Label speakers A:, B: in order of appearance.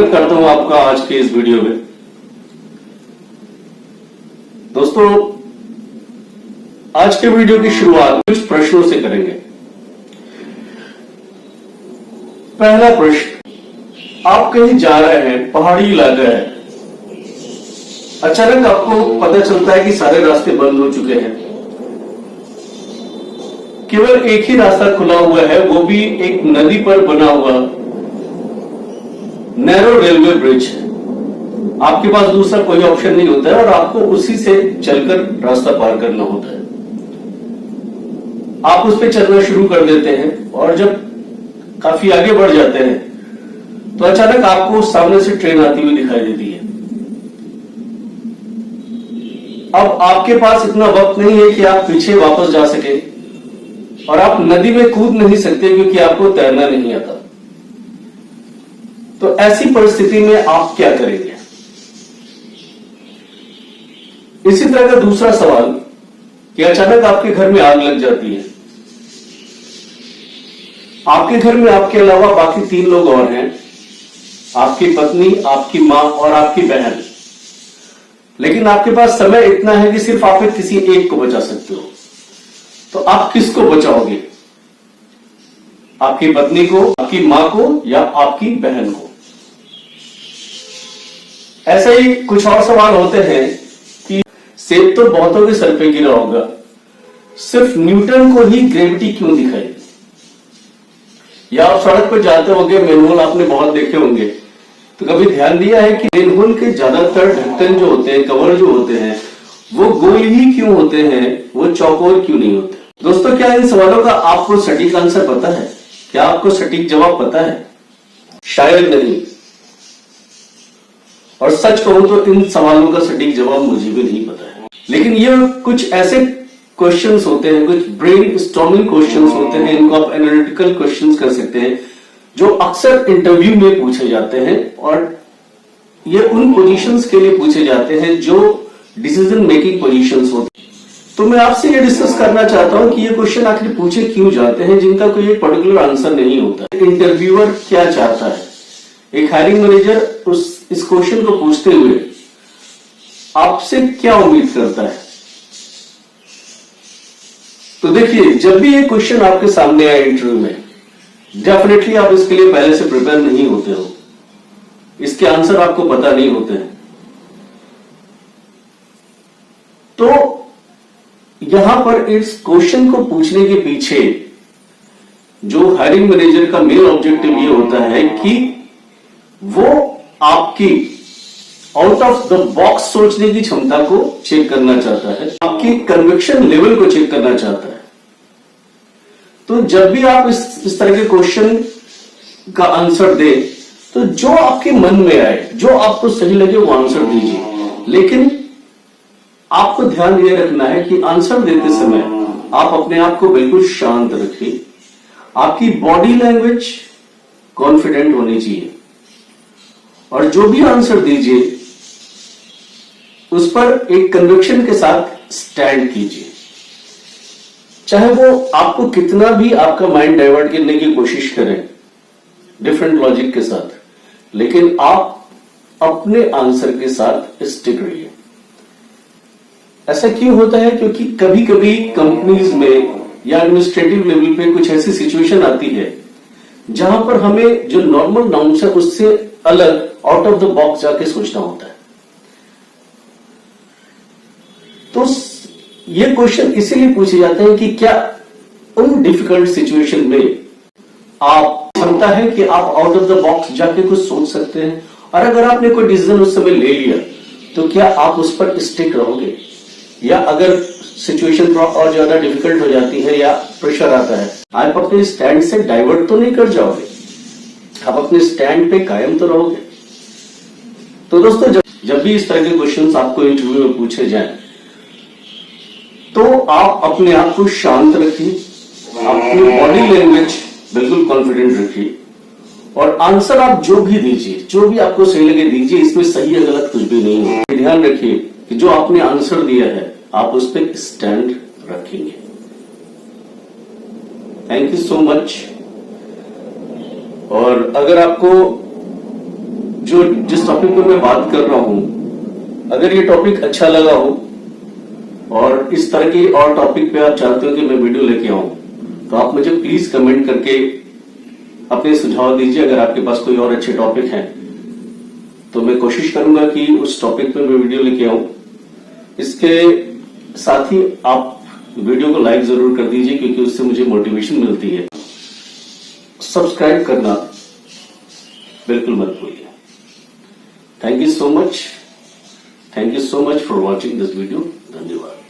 A: स्वागत करता हूं आपका आज के इस वीडियो में। दोस्तों, आज के वीडियो की शुरुआत कुछ प्रश्नों से करेंगे। पहला प्रश्न, आप कहीं जा रहे हैं, पहाड़ी इलाका है, अचानक आपको पता चलता है कि सारे रास्ते बंद हो चुके हैं, केवल एक ही रास्ता खुला हुआ है, वो भी एक नदी पर बना हुआ नैरो रेलवे ब्रिज है। आपके पास दूसरा कोई ऑप्शन नहीं होता है और आपको उसी से चलकर रास्ता पार करना होता है। आप उस पर चलना शुरू कर देते हैं और जब काफी आगे बढ़ जाते हैं तो अचानक आपको सामने से ट्रेन आती हुई दिखाई देती है। अब आपके पास इतना वक्त नहीं है कि आप पीछे वापस जा सके और आप नदी में कूद नहीं सकते क्योंकि आपको तैरना नहीं आता। तो ऐसी परिस्थिति में आप क्या करेंगे? इसी तरह का दूसरा सवाल कि अचानक आपके घर में आग लग जाती है। आपके घर में आपके अलावा बाकी 3 लोग और हैं, आपकी पत्नी, आपकी मां और आपकी बहन। लेकिन आपके पास समय इतना है कि सिर्फ आप किसी एक को बचा सकते हो। तो आप किसको बचाओगे? आपकी पत्नी को, आपकी मां को या आपकी बहन को? ऐसे ही कुछ और सवाल होते हैं कि सेब तो बहुतों के सर पे गिरा होगा, सिर्फ न्यूटन को ही ग्रेविटी क्यों दिखाई? या आप सड़क पर जाते होंगे, मैनुअल आपने बहुत देखे होंगे, तो कभी ध्यान दिया है कि मैनुअल के ज्यादातर ढक्कन जो होते हैं, कवर जो होते हैं, वो गोल ही क्यों होते हैं, वो चौकोर क्यों नहीं होते? दोस्तों, क्या इन सवालों का आपको सटीक आंसर पता है? क्या आपको सटीक जवाब पता है? शायद नहीं। और सच कहूं तो इन सवालों का सटीक जवाब मुझे भी नहीं पता है। लेकिन ये कुछ ऐसे क्वेश्चंस होते हैं, कुछ ब्रेन स्टॉर्मिंग क्वेश्चंस होते हैं, इनको आप एनालिटिकल क्वेश्चंस कर सकते हैं, जो अक्सर इंटरव्यू में पूछे जाते हैं और ये उन पोजीशंस के लिए पूछे जाते हैं जो डिसीजन मेकिंग पोजीशंस होते हैं। तो मैं आपसे ये डिस्कस करना चाहता हूं कि ये क्वेश्चन आखिर पूछे क्यों जाते हैं, जिनका कोई एक पर्टिकुलर आंसर नहीं होता। इंटरव्यूअर क्या चाहता है? एक हायरिंग मैनेजर इस क्वेश्चन को पूछते हुए आपसे क्या उम्मीद करता है? तो देखिए, जब भी ये क्वेश्चन आपके सामने आए इंटरव्यू में, डेफिनेटली आप इसके लिए पहले से प्रिपेयर नहीं होते हो, इसके आंसर आपको पता नहीं होते हैं। तो यहां पर इस क्वेश्चन को पूछने के पीछे जो हायरिंग मैनेजर का मेन ऑब्जेक्टिव ये होता है कि वो आपकी आउट ऑफ द बॉक्स सोचने की क्षमता को चेक करना चाहता है, आपकी कन्विक्शन लेवल को चेक करना चाहता है। तो जब भी आप इस तरह के क्वेश्चन का आंसर दें, तो जो आपके मन में आए, जो आपको सही लगे, वो आंसर दीजिए। लेकिन आपको ध्यान ये रखना है कि आंसर देते समय आप अपने आप को बिल्कुल शांत रखिए। आपकी बॉडी लैंग्वेज कॉन्फिडेंट होनी चाहिए और जो भी आंसर दीजिए उस पर एक कन्विक्शन के साथ स्टैंड कीजिए। चाहे वो आपको कितना भी आपका माइंड डाइवर्ट करने की कोशिश करें डिफरेंट लॉजिक के साथ, लेकिन आप अपने आंसर के साथ स्टिक रहिए। ऐसा क्यों होता है? क्योंकि कभी कभी कंपनीज में या एडमिनिस्ट्रेटिव लेवल पे कुछ ऐसी सिचुएशन आती है जहां पर हमें जो नॉर्मल नॉर्म्स है उससे अलग आउट ऑफ द बॉक्स जाके सोचना होता है। तो ये क्वेश्चन इसीलिए पूछे जाते हैं कि क्या उन डिफिकल्ट सिचुएशन में आप क्षमता है कि आप आउट ऑफ द बॉक्स जाके कुछ सोच सकते हैं, और अगर आपने कोई डिसीजन उस समय ले लिया तो क्या आप उस पर स्टिक रहोगे, या अगर सिचुएशन और ज्यादा डिफिकल्ट हो जाती है या प्रेशर आता है, आप अपने स्टैंड से डाइवर्ट तो नहीं कर जाओगे, आप अपने स्टैंड पे कायम तो रहोगे। तो दोस्तों, जब भी इस तरह के क्वेश्चंस आपको इंटरव्यू में पूछे जाएं, तो आप अपने आप को शांत रखिए, अपनी बॉडी लैंग्वेज बिल्कुल कॉन्फिडेंट रखिए और आंसर आप जो भी दीजिए, जो भी आपको सही लगे दीजिए। इसमें सही या गलत कुछ भी नहीं है। ध्यान रखिए कि जो आपने आंसर दिया है आप उस पर स्टैंड रखेंगे। Thank you so much. और अगर आपको जो जिस टॉपिक पे मैं बात कर रहा हूं, अगर ये टॉपिक अच्छा लगा हो और इस तरह की और टॉपिक पे आप चाहते हो कि मैं वीडियो लेके आऊं, तो आप मुझे प्लीज कमेंट करके अपने सुझाव दीजिए। अगर आपके पास कोई और अच्छे टॉपिक हैं तो मैं कोशिश करूंगा कि उस टॉपिक पे मैं वीडियो लेके आऊं। इसके साथ ही आप वीडियो को लाइक जरूर कर दीजिए, क्योंकि उससे मुझे मोटिवेशन मिलती है। सब्सक्राइब करना बिल्कुल मत भूलिए। Thank you so much for watching this video. धन्यवाद।